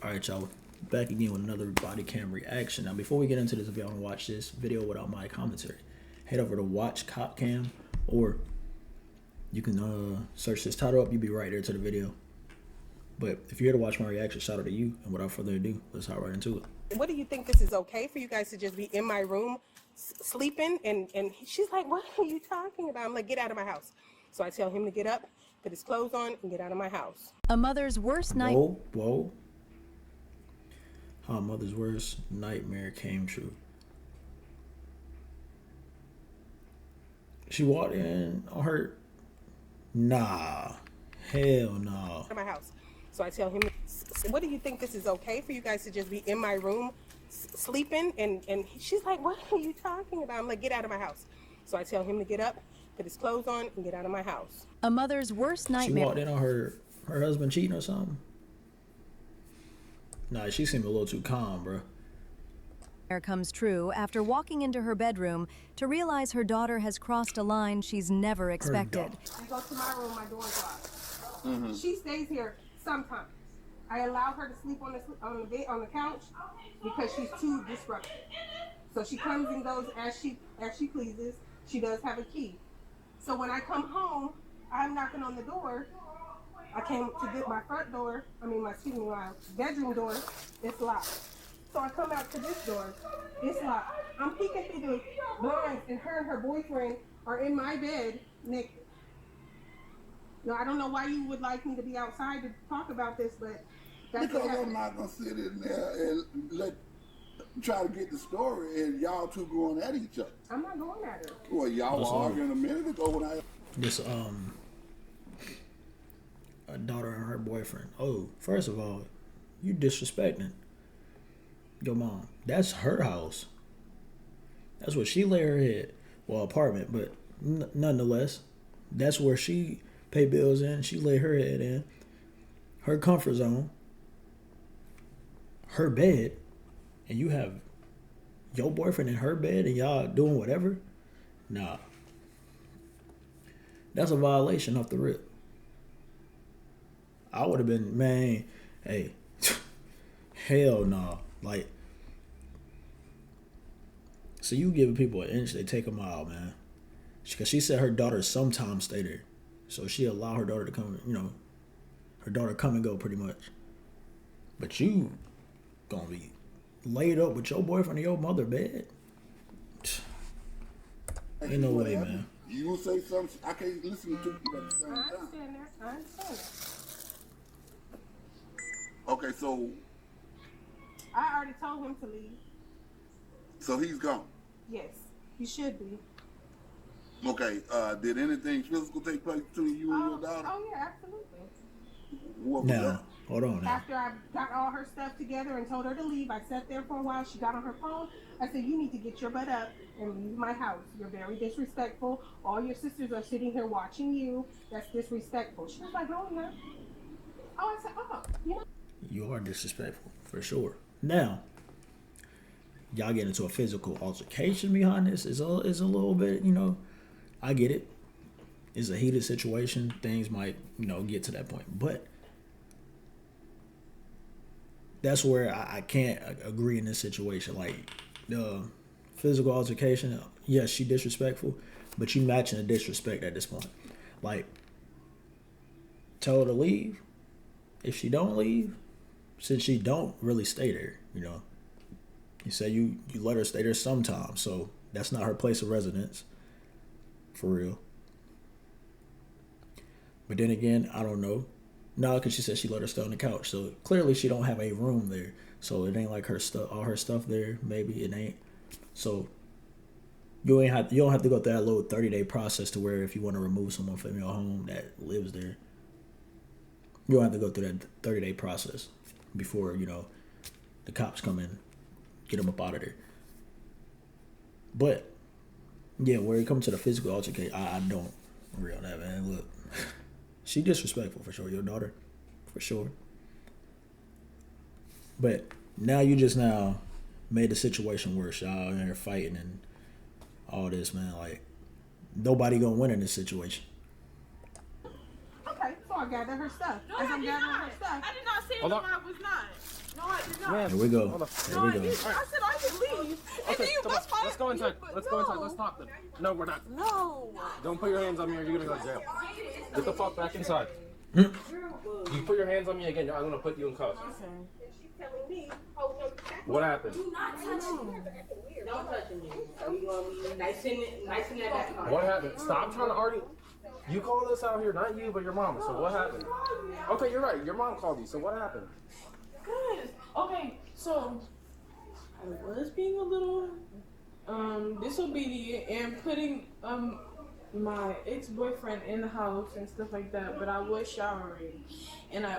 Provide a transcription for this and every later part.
Alright, y'all, back again with another body cam reaction. Now, before we get into this, if y'all want to watch this video without my commentary, head over to Watch Cop Cam, or you can search this title up. You'll be right there to the video. But if you're here to watch my reaction, shout out to you. And without further ado, let's hop right into it. What do you think, this is okay for you guys to just be in my room sleeping? And she's like, what are you talking about? I'm like, get out of my house. So I tell him to get up, put his clothes on, and get out of my house. A mother's worst night. Whoa. How a mother's worst nightmare came true. She walked in on her. Nah. Hell no. Out of my house. So I tell him, what do you think, this is okay for you guys to just be in my room sleeping? And she's like, what are you talking about? I'm like, get out of my house. So I tell him to get up, put his clothes on, and get out of my house. A mother's worst nightmare. She walked in on her husband cheating or something? Nah, she seemed a little too calm, bro. Comes true after walking into her bedroom to realize her daughter has crossed a line she's never expected. I go to my room, my door's locked. She stays here sometimes. I allow her to sleep on the bed, on the couch, because she's too disruptive. So she comes and goes as she pleases. She does have a key. So when I come home, I'm knocking on the door. I came to get my front door. My bedroom door. It's locked. So I come out to this door. It's locked. I'm peeking through the blinds, and her boyfriend are in my bed naked. No, I don't know why you would like me to be outside to talk about this, but that's because I'm not gonna sit in there and try to get the story and y'all two going at each other. I'm not going at her. Well, y'all were arguing a minute ago when I. This a daughter and her boyfriend. Oh, first of all, you disrespecting your mom. That's her house. That's where she lay her head. Well, apartment, but nonetheless, that's where she pay bills in. She lay her head in. Her comfort zone. Her bed. And you have your boyfriend in her bed and y'all doing whatever? Nah. That's a violation off the rip. I would have been, man, hey, hell no. Like, so you giving people an inch, they take a mile, man. Because she said her daughter sometimes stay there. So she allowed her daughter to come, her daughter come and go pretty much. But you gonna be laid up with your boyfriend in your mother bed? Ain't no way, man. You gonna say something? I can't listen to you at the same time. I understand that. Okay, so I already told him to leave. So he's gone. Yes, he should be. Okay, did anything physical take place between you and your daughter? Oh yeah, absolutely. What was Now, that? hold on now. After I got all her stuff together and told her to leave, I sat there for a while. She got on her phone. I said, you need to get your butt up and leave my house. You're very disrespectful. All your sisters are sitting here watching you. That's disrespectful. She was like, no, I'm not. Oh, I said, You are disrespectful, for sure. Now, y'all get into a physical altercation behind this. Is a little bit, I get it. It's a heated situation. Things might, get to that point. But that's where I can't agree in this situation. Like, the physical altercation, yes, she disrespectful, but you matching the disrespect at this point. Like, tell her to leave. If she don't leave, since she don't really stay there, you say you let her stay there sometimes, so that's not her place of residence, for real. But then again, I don't know. No, because she said she let her stay on the couch, so clearly she don't have a room there, so it ain't like her stuff, all her stuff there. Maybe it ain't. So you don't have to go through that little 30-day process to where if you want to remove someone from your home that lives there, you don't have to go through that 30-day process before, the cops come in, get them up out of there. But, yeah, where it comes to the physical altercation, I don't agree on that, man. Look, she disrespectful for sure, your daughter, for sure. But now you just made the situation worse. Y'all in there fighting and all this, man. Like, nobody gonna win in this situation. Okay, so I gathered her stuff. No, I did not. I did not say no, I was not. No, Man, Here we go. hold on. Here we go. I said I can leave. And then you Come on, bust my let's go inside. Let's go inside. Let's talk then. No, we're not. No. Don't put your hands on me or you're gonna go to jail. Get the fuck back inside. Hmm? You put your hands on me again, I'm gonna put you in cuffs. What happened? Don't touch me. You gonna be nice in that back car. What happened? Stop trying to argue. You called us out here, not you, but your mom. So what happened? Okay, you're right. Your mom called you. So what happened? Good. Okay, so I was being a little disobedient and putting my ex-boyfriend in the house and stuff like that, but I was showering and I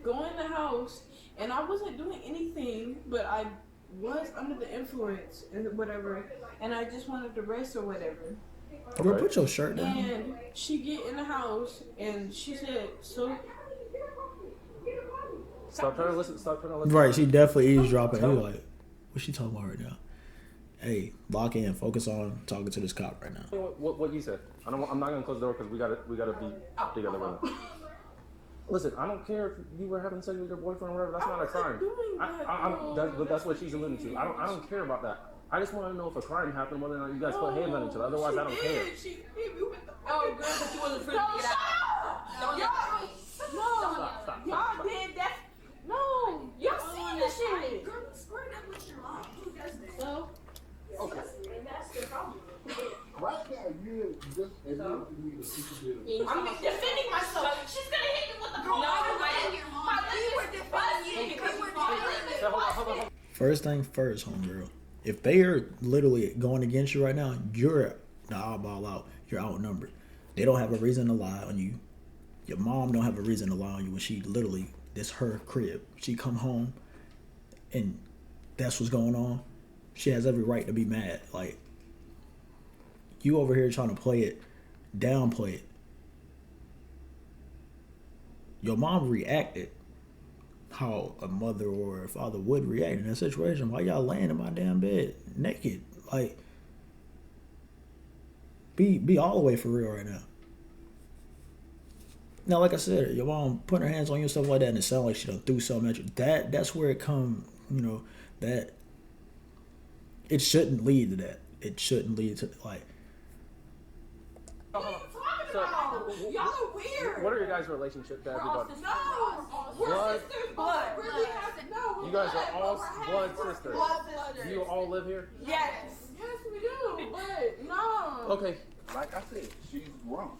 go in the house and I wasn't doing anything, but I was under the influence and whatever, and I just wanted to rest or whatever. Bro, put your shirt down. And she get in the house and she said, so Stop trying to listen. Stop trying to listen. Right, she definitely eavesdropping. You like, what's she talking about right now? Hey, lock in. Focus on talking to this cop right now. What you said? I'm not gonna close the door because we gotta be together right now. Listen, I don't care if you were having sex with your boyfriend or whatever. That's not a crime. That's what she's alluding to. I don't care about that. I just want to know if a crime happened, whether or not you guys put hands on each other. Otherwise, I don't care. She hit me with the girl, but you wasn't free to get out. Y'all did that. No, y'all seen this shit. So, Okay. Right now, you're just admitting to me that you could be I'm defending myself. She's gonna hit me with the car. Hold on. First thing first, homegirl. If they are literally going against you right now, you're the oddball out. You're outnumbered. They don't have a reason to lie on you. Your mom don't have a reason to lie on you when she literally, this her crib. She come home and that's what's going on. She has every right to be mad. Like, you over here trying to play it, downplay it. Your mom reacted how a mother or a father would react in that situation. Why y'all laying in my damn bed naked? Like, be all the way for real right now. Now, like I said, your mom putting her hands on you and stuff like that, and it sounds like she done threw something at you. That's where it come, that it shouldn't lead to that. It shouldn't lead to, like. y'all are weird. What are your guys' relationship to everybody? No, Blood. blood. You guys are all blood sisters. Do you all live here? Yes, we do. But no. Okay. Like I said, she's wrong.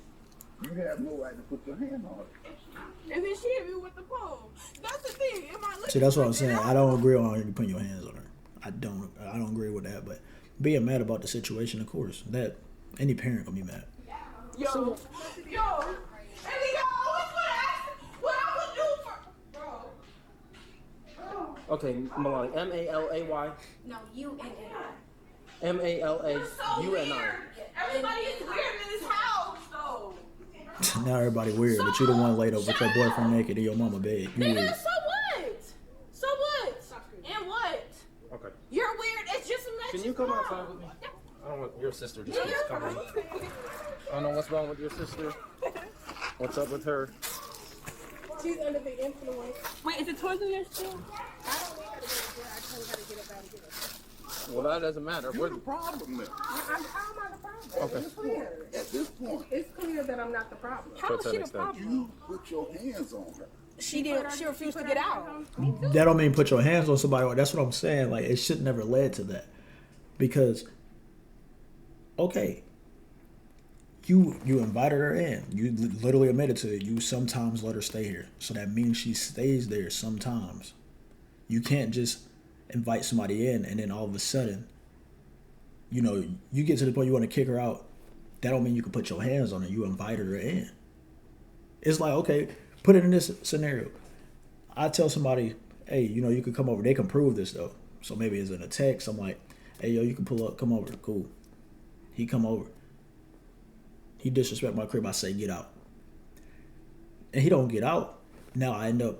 You have no right to put your hand on her. And then she hit me with the pole. That's the thing. Am I looking See, that's what I'm like saying. that? I don't agree on you putting your hands on her. I don't agree with that. But being mad about the situation, of course, that any parent gonna be mad. Yo, and then y'all always want to ask what I would do for, bro. Okay, Malani. M-A-L-A-Y. No, U-N-N-I. M-A-L-A-U-N-I. Everybody is weird in this house, though. Now everybody weird, but you the one laid up with your boyfriend naked in your mama bed. You Nigga, weird. so what? So what? And what? Okay. You're weird. It's just a match. Can you come outside with me? I don't want your sister just keeps coming. I don't know what's wrong with your sister. What's up with her? She's under the influence. Wait, is it towards the still? I don't want her to go to jail. I told her to get up out of jail. Well, that doesn't matter. You're the problem then. How am I the problem? Okay. It's clear. At this point, It's clear that I'm not the problem. How is she the problem? you put your hands on her. She didn't. She refused to get out. That don't mean put your hands on somebody. That's what I'm saying. Like, it should never led to that. Because, okay, you invited her in. You literally admitted to it. You sometimes let her stay here. So that means she stays there sometimes. You can't just invite somebody in and then all of a sudden, you get to the point you want to kick her out. That don't mean you can put your hands on her. You invited her in. It's like, okay, put it in this scenario. I tell somebody, hey, you can come over. They can prove this, though. So maybe it's in a text. I'm like, hey, yo, you can pull up. Come over. Cool. He come over. He disrespect my crib. I say, get out. And he don't get out. Now I end up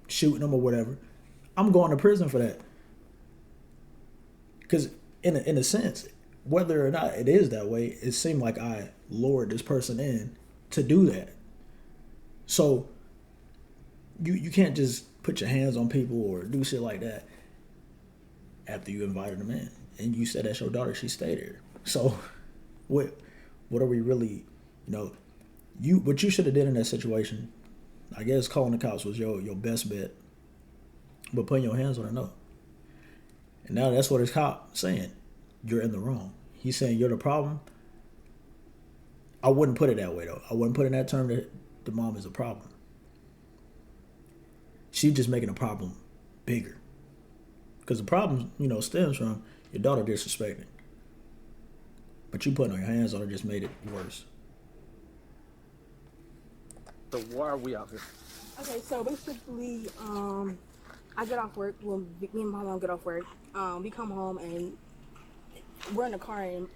shooting him or whatever. I'm going to prison for that. Because in a sense, whether or not it is that way, it seemed like I lured this person in to do that. So you can't just put your hands on people or do shit like that after you invited them in. And you said that's your daughter, she stayed there. So what are we really, what you should have did in that situation, I guess calling the cops was your best bet. But putting your hands on her, no. And now that's what his cop saying. You're in the wrong. He's saying you're the problem. I wouldn't put it that way though. I wouldn't put it in that term that the mom is a problem. She's just making a problem bigger. Because the problem, stems from your daughter disrespecting. But you putting your hands on her just made it worse. So why are we out here? Okay, so basically, I get off work. Well, me and my mom get off work. We come home and we're in the car, and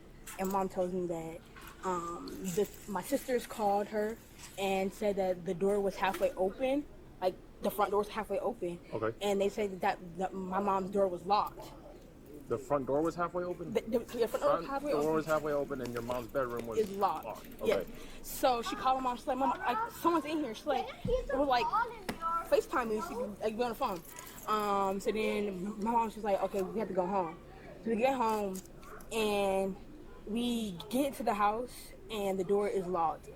mom tells me that my sisters called her and said that the door was halfway open, like the front door was halfway open. Okay. And they said that my mom's door was locked. The front door was halfway open? The front door was halfway open. And your mom's bedroom was locked. Okay. Yeah. So she called my mom. She's like, "Mom, like someone's in here." She's like, it was like FaceTime me. She could be on the phone. So then my mom, she's like, "Okay, we have to go home." So we get home and we get to the house and the door is locked,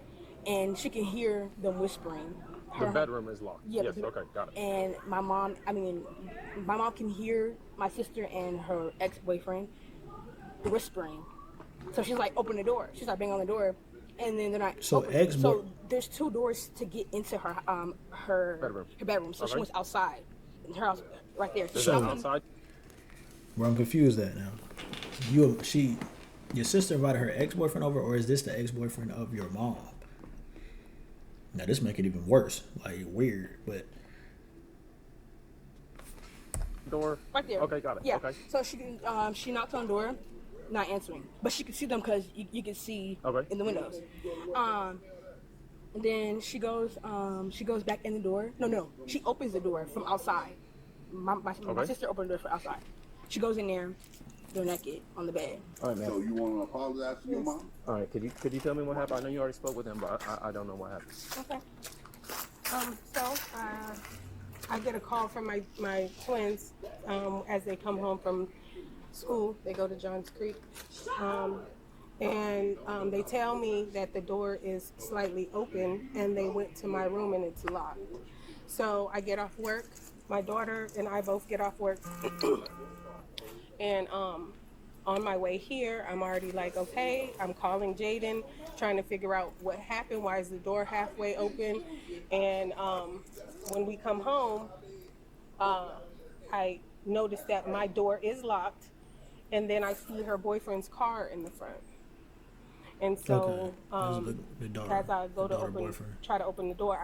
and she can hear them whispering. The bedroom is locked. Yeah, yes, okay, got it. And my mom can hear my sister and her ex-boyfriend whispering. So she's like, "Open the door." She started banging on the door, and then they're not. So So there's two doors to get into her bedroom. So she was outside. Her house right there. So outside. Where I'm confused at now. Your sister invited her ex-boyfriend over, or is this the ex-boyfriend of your mom? Now this make it even worse, like weird, but door right there. Okay, got it. Yeah. Okay. So she knocks on the door, not answering, but she could see them because you can see in the windows. And then she goes back in the door. No, she opens the door from outside. My sister opened the door from outside. She goes in there. They're naked on the bed. All right, man. So you want to apologize to your mom? All right, could you tell me what happened? I know you already spoke with him, but I don't know what happened. Okay. I get a call from my twins as they come home from school. They go to Johns Creek. And they tell me that the door is slightly open and they went to my room and it's locked. So I get off work. My daughter and I both get off work. And on my way here, I'm already like, okay, I'm calling Jaden, trying to figure out what happened. Why is the door halfway open? And when we come home, I notice that my door is locked, and then I see her boyfriend's car in the front. And so as I go to try to open the door,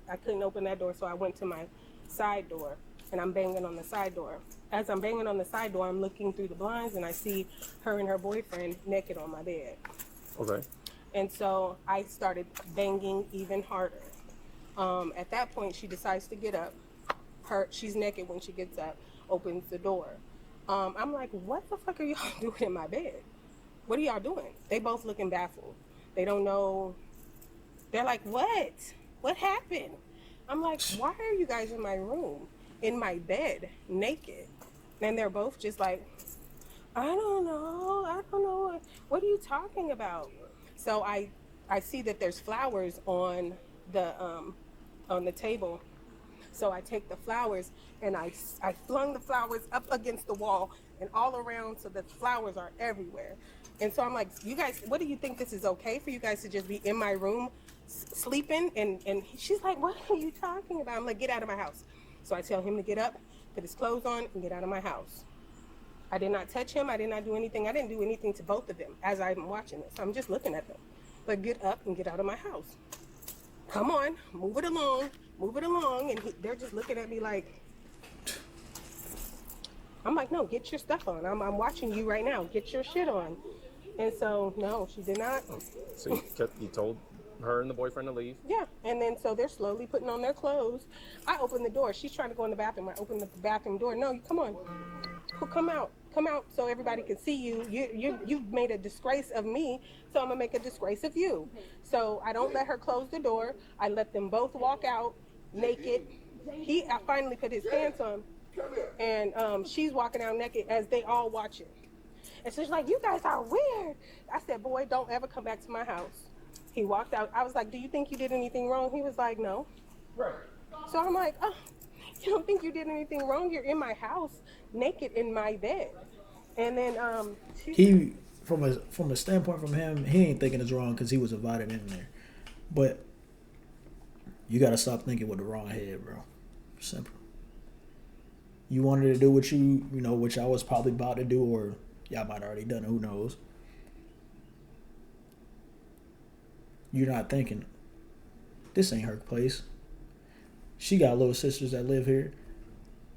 I couldn't open that door, so I went to my side door, and I'm banging on the side door. As I'm banging on the side door, I'm looking through the blinds, and I see her and her boyfriend naked on my bed. Okay. And so I started banging even harder. At that point, she decides to get up. She's naked when she gets up, opens the door. I'm like, what the fuck are y'all doing in my bed? What are y'all doing? They both looking baffled. They don't know. They're like, what? What happened? I'm like, why are you guys in my room, in my bed, naked? And they're both just like, I don't know. What are you talking about? So I see that there's flowers on the table. So I take the flowers and I flung the flowers up against the wall and all around, so the flowers are everywhere. And so I'm like, you guys, what do you think, this is okay for you guys to just be in my room sleeping? And she's like, what are you talking about? I'm like, get out of my house. So I tell him to get up, put his clothes on, and get out of my house. I did not touch him. I did not do anything. I didn't do anything to both of them as I'm watching this. I'm just looking at them. But get up and get out of my house. Come on, move it along. And they're just looking at me like, I'm like, no, get your stuff on. I'm watching you right now. Get your shit on. And so, no, she did not. So you told her and the boyfriend to leave? Yeah, and then so they're slowly putting on their clothes. I open the door. She's trying to go in the bathroom. I open the bathroom door. No, you come on. Come out so everybody can see you. You've made a disgrace of me, so I'm going to make a disgrace of you. So I don't let her close the door. I let them both walk out naked, he finally put his pants on, and she's walking out naked as they all watch it. And so she's like, "You guys are weird." I said, "Boy, don't ever come back to my house." He walked out. I was like, "Do you think you did anything wrong?" He was like, "No." Right. So I'm like, "Oh, you don't think you did anything wrong? You're in my house, naked in my bed." And then He, from a standpoint from him, he ain't thinking it's wrong because he was invited in there. But you gotta stop thinking with the wrong head, bro. Simple. You wanted to do what which I was probably about to do, or y'all might have already done it. Who knows? You're not thinking, this ain't her place. She got little sisters that live here.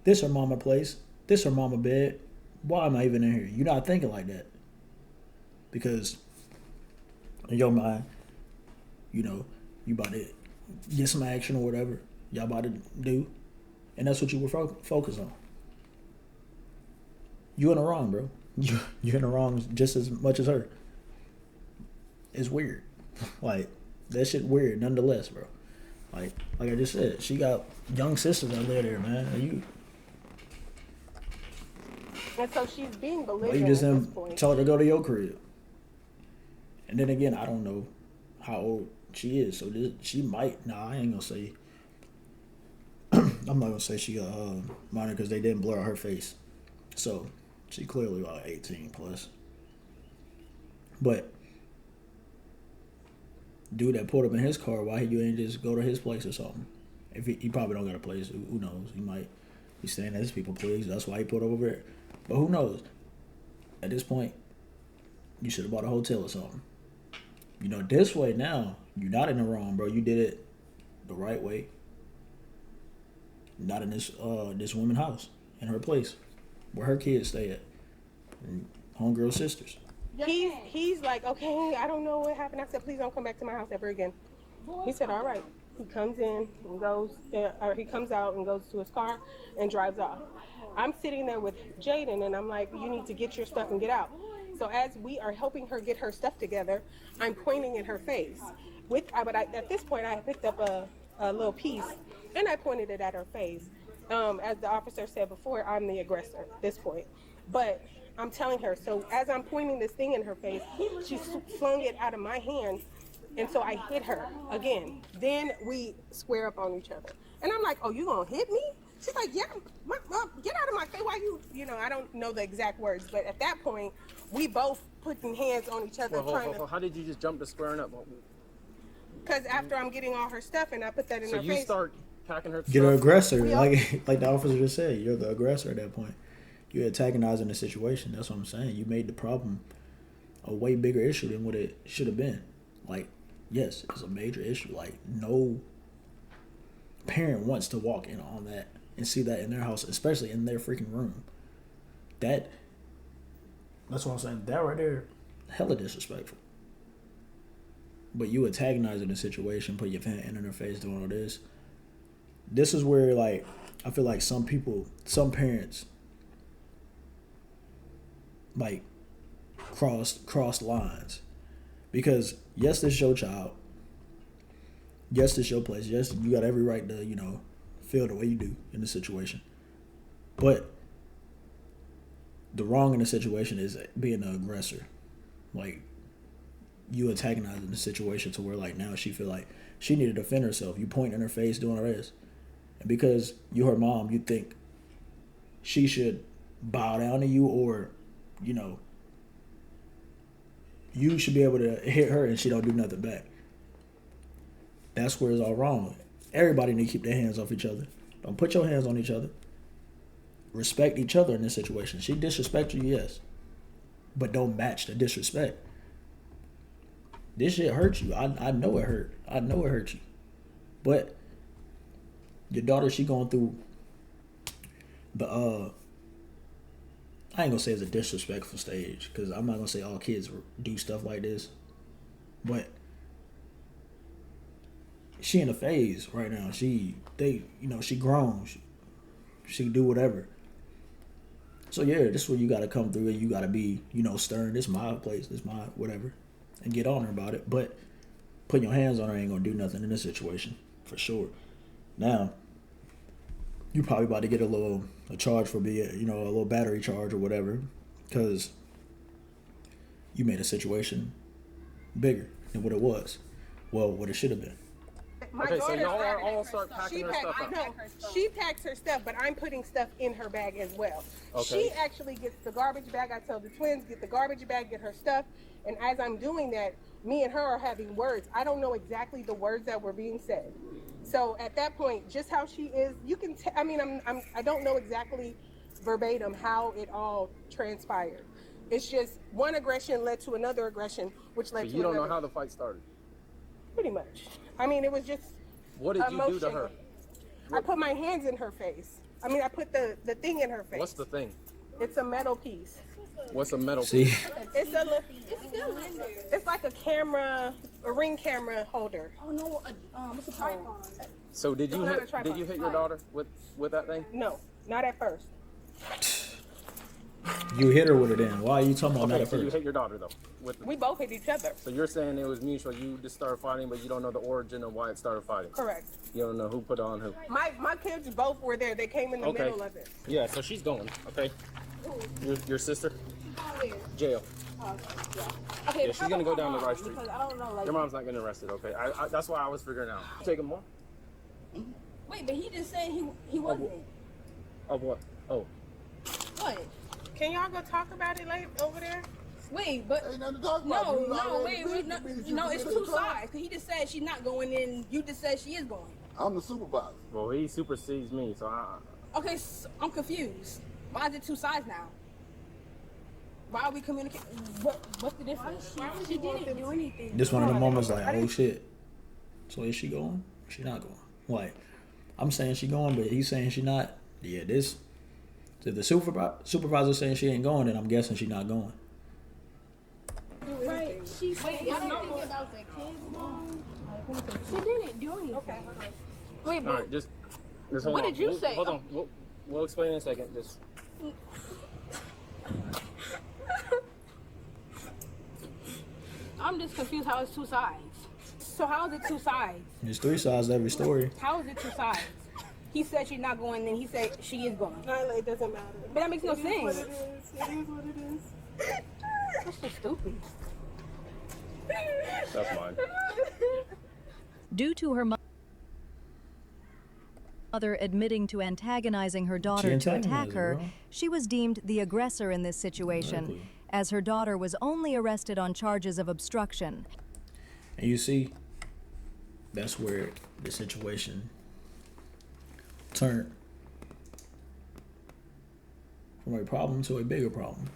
This her mama place. This her mama bed. Why am I even in here? You're not thinking like that. Because in your mind, you about to get some action or whatever y'all about to do. And that's what you were focused on. You in the wrong, bro. You're in the wrong just as much as her. It's weird. Like, that shit weird nonetheless, bro. Like I just said, she got young sisters that live there, man. and so she's being Why belligerent you just at this point. tell her to go to your crib? And then again, I don't know how old she is, so she might. Nah, I ain't gonna say. I'm not gonna say she a minor because they didn't blur out her face, so she clearly about 18 plus. But dude that pulled up in his car, why you ain't just go to his place or something? If he probably don't got a place, who knows? He might be staying at his people's place. That's why he pulled over there. But who knows? At this point, you should have bought a hotel or something. This way now, you're not in the wrong, bro. You did it the right way. Not in this woman's house, in her place, where her kids stay at, and homegirl sisters. He's like, "Okay, I don't know what happened." I said, "Please don't come back to my house ever again." He said, "All right." He comes in and goes, or he comes out and goes to his car and drives off. I'm sitting there with Jaden, and I'm like, "You need to get your stuff and get out." So as we are helping her get her stuff together, I'm pointing in her face. At this point, I had picked up a little piece, and I pointed it at her face. As the officer said before, I'm the aggressor at this point. But I'm telling her, so as I'm pointing this thing in her face, she flung it out of my hand, and so I hit her again. Then we square up on each other. And I'm like, "Oh, you gonna hit me?" She's like, "Yeah, get out of my face. Why I don't know the exact words, but at that point, we both putting hands on each other How did you just jump to squaring up? Because after I'm getting all her stuff and I put that in her face. So you start packing her You're the stuff? aggressor. Like the officer just said, you're the aggressor at that point. You're antagonizing the situation. That's what I'm saying. You made the problem a way bigger issue than what it should have been. Like, yes, it's a major issue. Like, no parent wants to walk in on that and see that in their house, especially in their freaking room. That's what I'm saying. That right there, hella disrespectful. But you antagonizing the situation, put your hand in her face, doing all this. This is where, like, I feel like some parents, like, cross lines. Because, yes, this is your child. Yes, this is your place. Yes, you got every right to, feel the way you do in the situation. But the wrong in the situation is being the aggressor. Like, you antagonizing the situation to where, like, now she feel like she need to defend herself. You point in her face, doing all this. And because you her mom, you think she should bow down to you, or, you should be able to hit her and she don't do nothing back. That's where it's all wrong. Everybody need to keep their hands off each other. Don't put your hands on each other. Respect each other in this situation. She disrespect you, yes. But don't match the disrespect. This shit hurt you. I know it hurt. I know it hurt you. But your daughter, she going through the I ain't gonna say it's a disrespectful stage, because I'm not gonna say all kids do stuff like this. But she in a phase right now. She grown. She can do whatever. So yeah, this is where you gotta come through and you gotta be, stern. This is my place. This is my whatever, and get on her about it. But putting your hands on her ain't gonna do nothing in this situation, for sure. Now, you probably about to get a charge for being, you know, a little battery charge or whatever, because you made a situation bigger than what it was. Well, what it should have been. My Okay, so daughter's y'all are packing all her start stuff. packing She her packs, stuff up. no, she packs her stuff, but I'm putting stuff in her bag as well. Okay. She actually gets the garbage bag. I tell the twins, get the garbage bag, get her stuff. And as I'm doing that, me and her are having words. I don't know exactly the words that were being said. So at that point, just how she is, you can. I mean, I don't know exactly verbatim how it all transpired. It's just one aggression led to another aggression, which led But to you don't another. know how the fight started. Pretty much. I mean, it was just. What did you do to her? I put my hands in her face. I mean, I put the thing in her face. What's the thing? It's a metal piece. What's a metal See, piece? It's it's like a camera, a ring camera holder. Oh no, what's the tripod? So did you It's not a hit tripod. your daughter with that thing? No, not at first. you hit her with it. Then why are you talking about that Okay, at so you first? hit your daughter though. We both hit each other. So you're saying it was mutual. You just started fighting, but you don't know the origin of why it started fighting. Correct. You don't know who put on who. My kids both were there. They came in the Okay. middle of it. Yeah, so she's going. Okay. Your sister? Jail. Okay, Yeah, she's gonna go down the right street. Because I don't know, like. Your mom's not getting arrested. Okay. That's why I was figuring out. Take him more. Wait, but he just said he wasn't. Of what? Oh. What? Can y'all go talk about it later over there? Wait, but Ain't nothing to talk about. no, You no, already wait, admitted no, to me that you no, it's committed two a crime. sides. Cause he just said she's not going in. You just said she is going. I'm the supervisor. Well, he supersedes me, so Okay, so I'm confused. Why is it two sides now? Why are we communicating? What's the difference? She didn't do anything. This one of the moments like, oh shit. So is she going? She not going. Like, I'm saying she going, but he's saying she not. Yeah, this. If the supervisor saying she ain't going, then I'm guessing she not going. Right. She said anything about the kids, Mom. She didn't do anything. Okay. Wait, all right. Just hold What on. did you We'll- say? Hold on. We'll explain in a second. Just. I'm just confused how it's two sides. So how is it two sides? There's three sides to every story. How is it two sides? He said she's not going, then he said she is going. Nyla, it doesn't matter. But that makes no It is what sense. it is. It is what it is. That's so stupid. That's mine. Due to her mother admitting to antagonizing her daughter to antagonized attack her, her, bro. she was deemed the aggressor in this situation, Exactly. as her daughter was only arrested on charges of obstruction. And you see, that's where the situation turned from a problem to a bigger problem.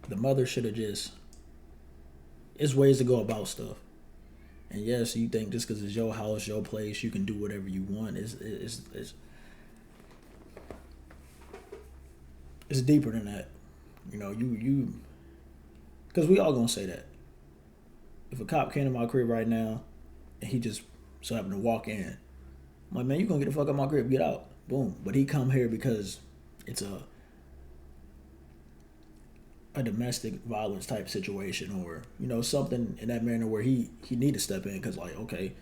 The mother should have just. It's ways to go about stuff. And yes, you think just because it's your house, your place, you can do whatever you want. It's deeper than that. You know, you because we all gonna say that. If a cop came to my crib right now and he just so happened to walk in, I'm like, man, you gonna get the fuck out of my crib, get out. Boom. But he come here because it's a domestic violence type situation, or you know, something in that manner where he need to step in because, like, okay,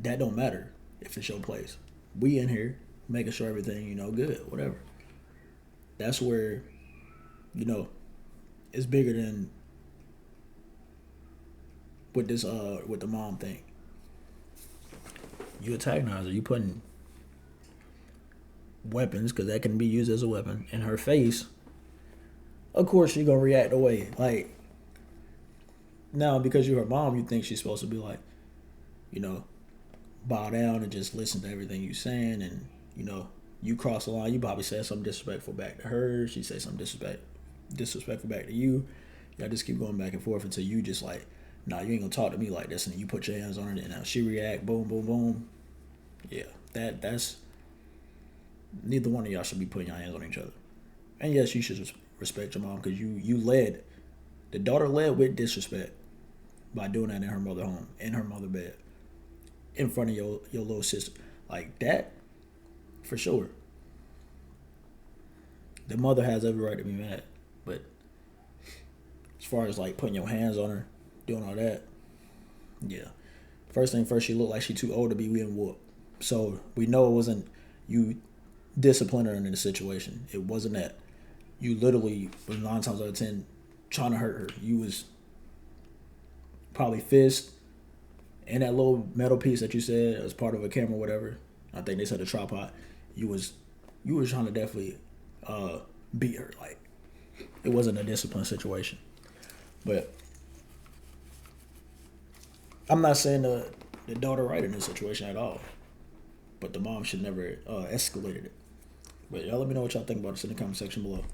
that don't matter if it's your place. We in here making sure everything, you know, good, whatever. That's where, you know, it's bigger than with this with the mom thing. You antagonize her, you putting weapons, because that can be used as a weapon, in her face. Of course she gonna react away. Like, now because you're her mom, you think she's supposed to be like, you know, bow down and just listen to everything you saying, and you know, you cross the line, you probably said something disrespectful back to her, she said something disrespectful back to you. Y'all just keep going back and forth until you just like, nah, you ain't gonna talk to me like this, and then you put your hands on her and now she react, boom, boom, boom. Yeah, that's neither one of y'all should be putting your hands on each other. And yes, you should respect your mom, because you led, the daughter led with disrespect by doing that in her mother home, in her mother bed, in front of your little sister. Like that, for sure. The mother has every right to be mad, but as far as like putting your hands on her, doing all that, yeah. First thing first, she looked like she too old to be getting whooped. So we know it wasn't you disciplined her in the situation. It wasn't that. You literally was 9 times out of 10 trying to hurt her. You was probably fist and that little metal piece that you said as part of a camera, or whatever. I think they said a tripod. You was trying to definitely beat her. Like it wasn't a discipline situation. But I'm not saying the daughter right in this situation at all. But the mom should never escalated it. But y'all let me know what y'all think about this in the comment section below.